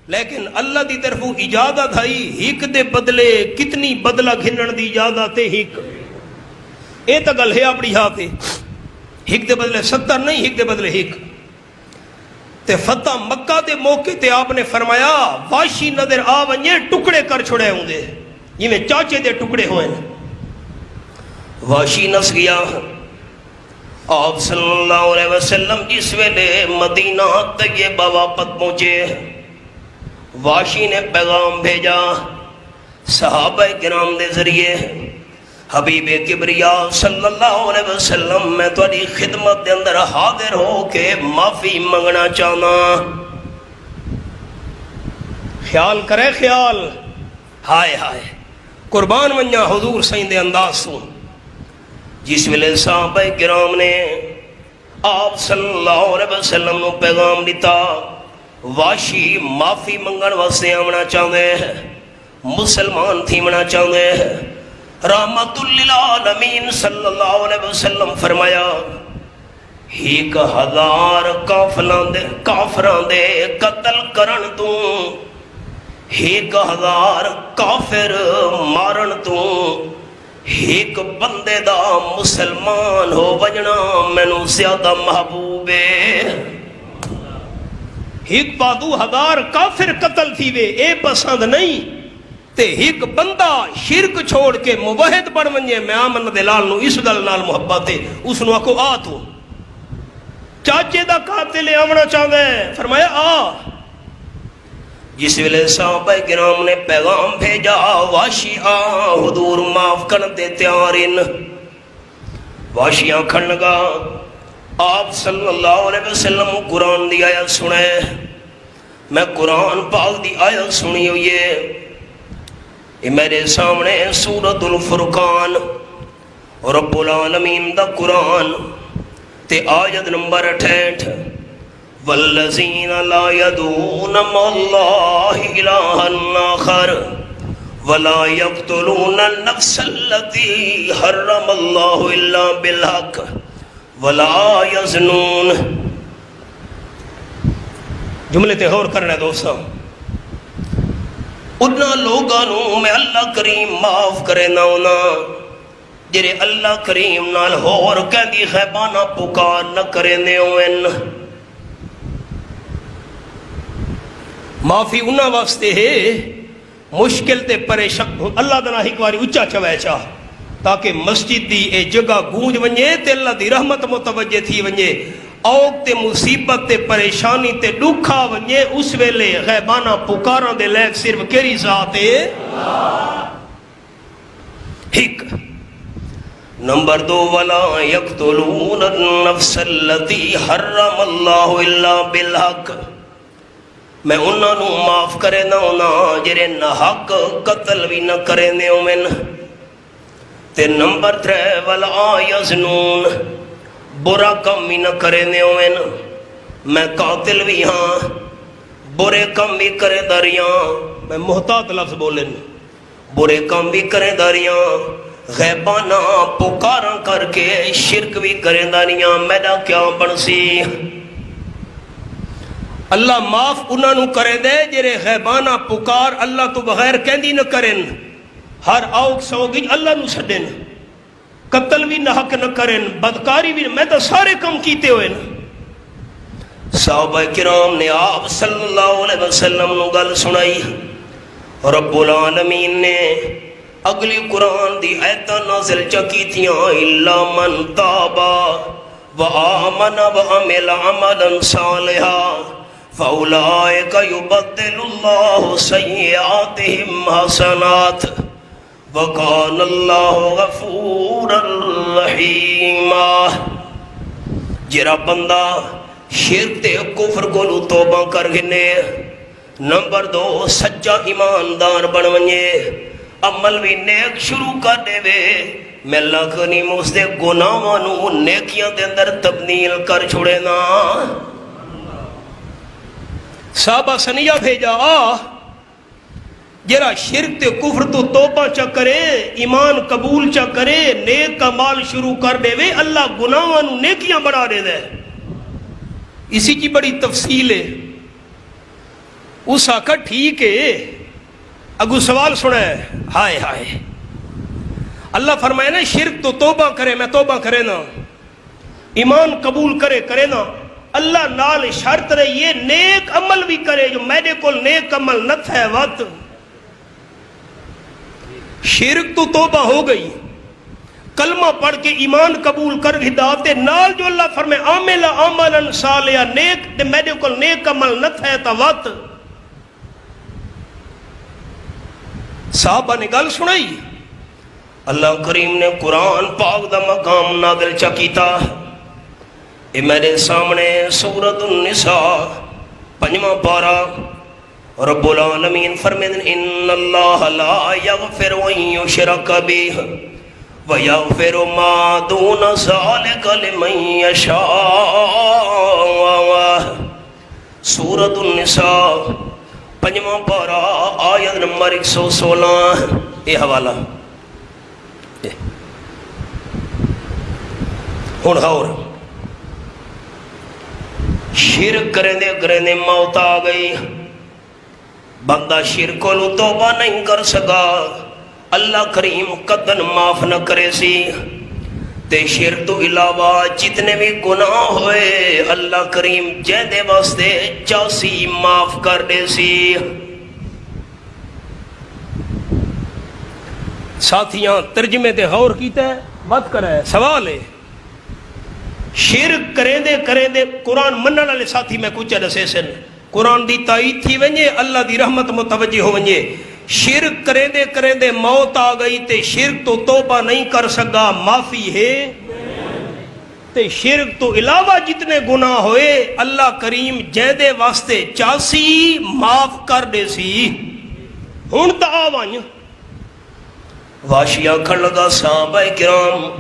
لیکن اللہ دی طرفوں اجازت آئی ہک دے بدلے کتنی بدلہ گھنن دی اجازت ہے ہک اے تا گل ہے اپنی ہاں تے ہک دے بدلے 70 نہیں ہک دے بدلے ہک تے فتح مکہ دے موقع تے آپ نے فرمایا واشی نظر آ ونجے ٹکڑے کر چھڑے ہوں دے یہ میں چاچے دے ٹکڑے ہوئے واشی نس گیا آپ صلی اللہ علیہ وسلم جس ویلے مدینہ طیبہ واپس پہنچے واشی نے پیغام بھیجا صحابہ کرام دے ذریعے حبیب کبریا صلی اللہ علیہ وسلم میں تھوڑی خدمت دے اندر حاضر ہو کے معافی منگنا چاہنا خیال کرے خیال ہائے ہائے قربان ونجا حضور سائیں دے انداز سوں جس ویلے صحابہ کرام نے آپ صلی اللہ علیہ وسلم نو پیغام دیتا واشی معافی منگن واسطے آمنا چاہتے ہیں مسلمان تھیمنا چاہتے ہیں رحمت للعالمین صلی اللہ علیہ وسلم فرمایا ایک ہزار کافران دے قتل کرن تو ایک ہزار کافر مارن تو ایک بندے دا مسلمان ہو وجنا مینوں زیادہ محبوب ہے ایک بادو ہزار کافر قتل تھی وے اے پسند نہیں تے ایک بندہ شرک چھوڑ کے موحد بن ونجے میں آمن دلال نو اس گل نال محبت ہے اس نو آکو آ تو چاچے دا قاتل آمنا چاہتا ہے فرمایا آ جس ویلے صحابہ کرام نے پیغام بھیجا واشی آ حضور معاف کرن دے تیارن واشیاں کھن لگا آپ صلی اللہ علیہ وسلم قرآن دی آیت سنے میں قرآن پاک دی آیت سنی ہوئی ہے یہ میرے سامنے سورۃ الفرقان رب العالمین دا قرآن تے آیت نمبر 68 والذین لا يدعون مع اللہ الہا آخر ولا يقتلون النفس التي حرم اللہ الا بالحق ولا یزنون جملے تے غور کرنا ہے دوستاں انہاں لوگاں میں اللہ کریم معاف کرے نہ ہونا جرے اللہ کریم نال ہور کہندی خیبانہ پکار نہ کرے نے ہوئن معافی انہاں واسطے ہے مشکل تے پریشان اللہ دنا ایک واری اچھا چوے چاہ تاکہ مسجد دی اے جگہ گونج ونجے تے اللہ دی رحمت متوجہ تھی ونجے اوق تے مصیبت تے پریشانی تے دکھا ونجے اس ویلے غیبانہ پکاراں دے لیک صرف کیری ذات ہے ایک نمبر 2 ولا یقتلون النفس التي حرم اللہ الا بالحق میں انہاں نو معاف کرے نہ ہونا جرے نہ حق قتل بھی نہ کرے نے اومن تے نمبر 3 ولا یزنون برا کم بھی نہ کرے نے اومن میں قاتل بھی ہاں برے کم بھی کرے داریاں میں محتاط لفظ بولن برے کم بھی کرے داریاں غیبانہ پکاراں کر کے شرک بھی کرے داریاں میرا کیا بنسی اللہ معاف انہاں نو کرے دے جرے غیبانہ پکار اللہ تو بغیر کہندی نہ کرن ہر آوک سوگی اللہ نو سڈن قتل بھی نہ حق نہ کرن بدکاری بھی میں تو سارے کم کیتے ہوئے نا صحابہ کرام نے آپ صلی اللہ علیہ وسلم نو گل سنائی رب العالمین نے اگلی قرآن دی آیتاں نازل چکی تھیاں الا من تابا وآمن وعمل عملا صالحا فاولئک یبدل اللہ سیئاتہم حسنات وَقَانَ اللَّهُ غَفُورًا رَحِيمًا جرا بندہ شرک تے کفر کو توبہ کر گنے نمبر 2 سچا ایماندار بن ونجے عمل بھی نیک شروع کر دے وے میں اللہ کریم اس دے گناہاں نو نیکیاں دے اندر تبدیل کر چھوڑے نا صحابہ سنیہ بھیجا جرا شرک تے کفر تو توبہ چا کرے ایمان قبول چا کرے نیک کمال شروع کر دے وے اللہ گناہاں نو نیکیاں بڑھا دے دے اسی کی بڑی تفصیل ہے اس آخا ٹھیک ہے، اگو سوال سنا ہے، ہائے ہائے اللہ فرمائے نا شرک تو توبہ کرے، میں توبہ کرے نا، ایمان قبول کرے نا، اللہ نال شرط رہے یہ نیک عمل بھی کرے جو میرے کو نیک عمل نہ تھے وقت شرک تو توبہ ہو گئی، کلمہ پڑھ کے ایمان قبول کر ہدایت نال جو اللہ فرمائے عامل عملا صالحا نیک میرے کو نیک عمل نہ تھے تا وقت صحابہ نے گل سنائی، اللہ کریم نے قرآن پاک دا مقام نازل چکیتا، اے میرے سامنے سورۃ النساء 5واں پارہ، رب العالمین فرمائیں ان اللہ لا یغفر ان یشرک بہ ویغفر ما دون ذلک لمن یشاء۔ سورۃ النساء 5واں پارہ آیت نمبر 116، یہ حوالہ ہن اور شرک کرنے موت آ گئی، بندہ شرک کو توبہ نہیں کر سکا، اللہ کریم قدن معاف نہ کرے سی، تے شرک تو علاوہ جتنے بھی گناہ ہوئے اللہ کریم جیدے واسطے 84 معاف کر دے سی۔ ساتھیاں ترجمے تے غور کیتا ہے مت کرے، سوال ہے شرک کریں دے قرآن منن والے ساتھی میں کچھ دسے سن، قرآن دی تائید تھی ونجے، اللہ دی رحمت متوجہ ہو ونجے، شرک کریں دے موت آ گئی تے شرک تو توبہ نہیں کر سکا، معافی ہے تے شرک تو علاوہ جتنے گناہ ہوئے اللہ کریم جیدے واسطے 84 معاف کر دے سی۔ ہن تا آوان واشیاں کھڑ لگا صحابہ کرام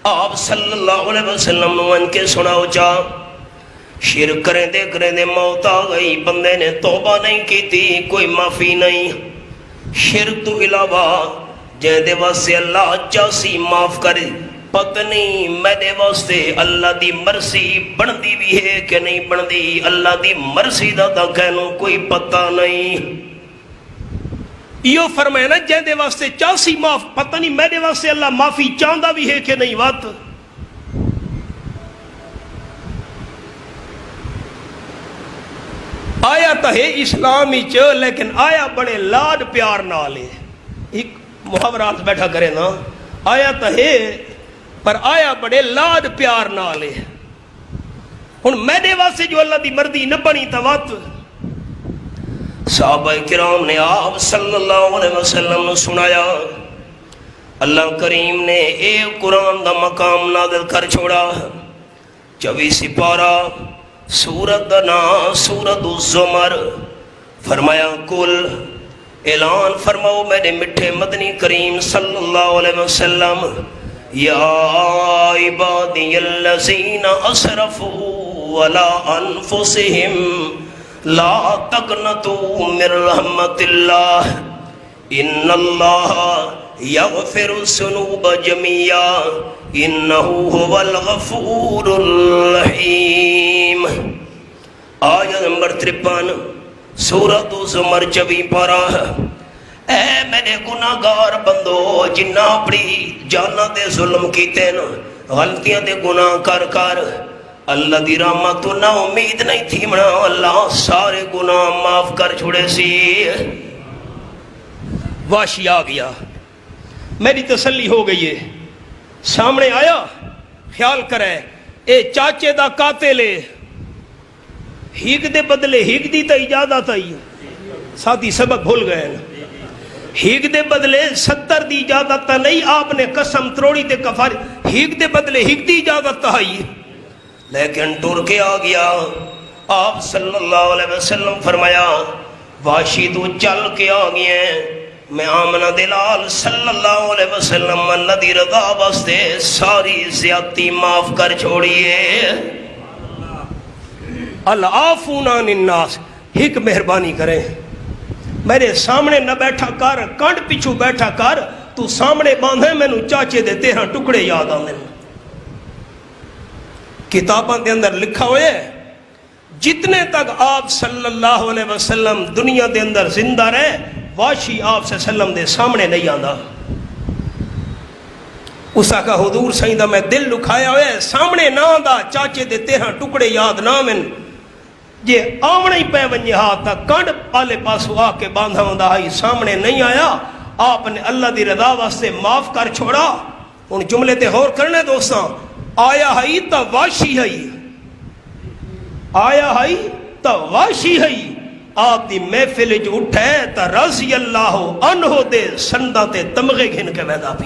آپ صلی اللہ علیہ وسلم ان کے سناؤ چا، شرک کریں دے موت آ گئی، بندے نے توبہ نہیں کی تھی، کوئی معافی نہیں، شرک تو علاوہ جیدے واسطے اللہ 84 معاف کرے، پتہ نہیں میرے واسطے اللہ دی مرضی بندی بھی ہے کہ نہیں بندی، اللہ دی مرضی دا تا کہنوں کوئی پتہ نہیں۔ یہ فرمائے نا جیدے واسطے 84 معاف، پتہ نہیں میرے واسطے اللہ معافی چاہندہ بھی ہے کہ نہیں وات۔ آیا تو ہے اسلامی چ لیکن آیا بڑے لاڈ پیار نالے، ایک محاورات بیٹھا کرے نا، آیا تو ہے پر آیا بڑے لاڈ پیار نالے، ہن میرے واسطے جو اللہ دی مرضی نہ بنی تا وات۔ صحابہ کرام نے آپ صلی اللہ علیہ وسلم نے سنایا، اللہ کریم نے ایک قرآن دا مقام نازل کر چھوڑا، 24 پارہ سورت نا سورت الزمر، فرمایا کل اعلان فرماؤ میرے مٹھے مدنی کریم صلی اللہ علیہ وسلم، یا عبادی الذین اسرفوا علی انفسہم لا تقنطوا من رحمت اللہ ان اللہ یغفر الذنوب جميعا انہو هو الغفور الرحیم۔ آیت نمبر 53 سورۃ الزمر 24 پارہ، اے میرے گناہگار بندو جنہ اپنی جانا دے ظلم کیتے نا، غلطیاں دے گناہ کر اللہ دی رحمت تو نہ امید نہیں تھی منا، اللہ سارے گناہ معاف کر چھوڑے سی۔ واشی آ گیا، میری تسلی ہو گئی ہے، سامنے آیا، خیال کرے اے چاچے دا قاتل ہے، ہیک دے بدلے ہیک دی تا اجازت آئی، ساتھی سبق بھول گئے نا، ہیک دے بدلے 70 دی اجازت تا نہیں، آپ نے قسم تروڑی تے کفاری، ہیک دے بدلے ہیک دی اجازت تا آئی، لیکن ٹور کے آ گیا۔ آپ صلی اللہ علیہ وسلم فرمایا واشی تو چل کے آ گئے ہیں، میں آمنہ دلال صلی اللہ علیہ وسلم اللہ دی رضا واسطے ساری زیادتی معاف کر چھوڑیے۔ العافون عن الناس، ایک مہربانی کریں، میرے سامنے نہ بیٹھا کر، کانڈ پیچھو بیٹھا کر، تو سامنے باندھے میں نو چاچے دیتے ہیں ٹکڑے یاد آنے۔ کتاباں دے اندر لکھا ہوئے جتنے تک آپ صلی اللہ علیہ وسلم دنیا دے اندر زندہ رہے واشی آپ صلی اللہ علیہ وسلم دے سامنے نہیں آندا. اس آقا حضور سائیں دا میں دل لکھایا ہوئے سامنے نہ آندا چاچے دے 13 ٹکڑے یاد نہ من جے آونے ہی پہ ونجے ہاتھ تا کنڈ پالے پاسو آ کے باندھا ہوندا ہی سامنے نہیں آیا. آپ نے اللہ دی رضا واسطے معاف کر چھوڑا. ان جملے تے غور کرنے دوستاں آیا ہی تا واشی ہی آیا ہی تا واشی ہی آپ دی محفل جو اٹھے تا رضی اللہ عنہ دے سندہ تے تمغے گھن کے ویدا پی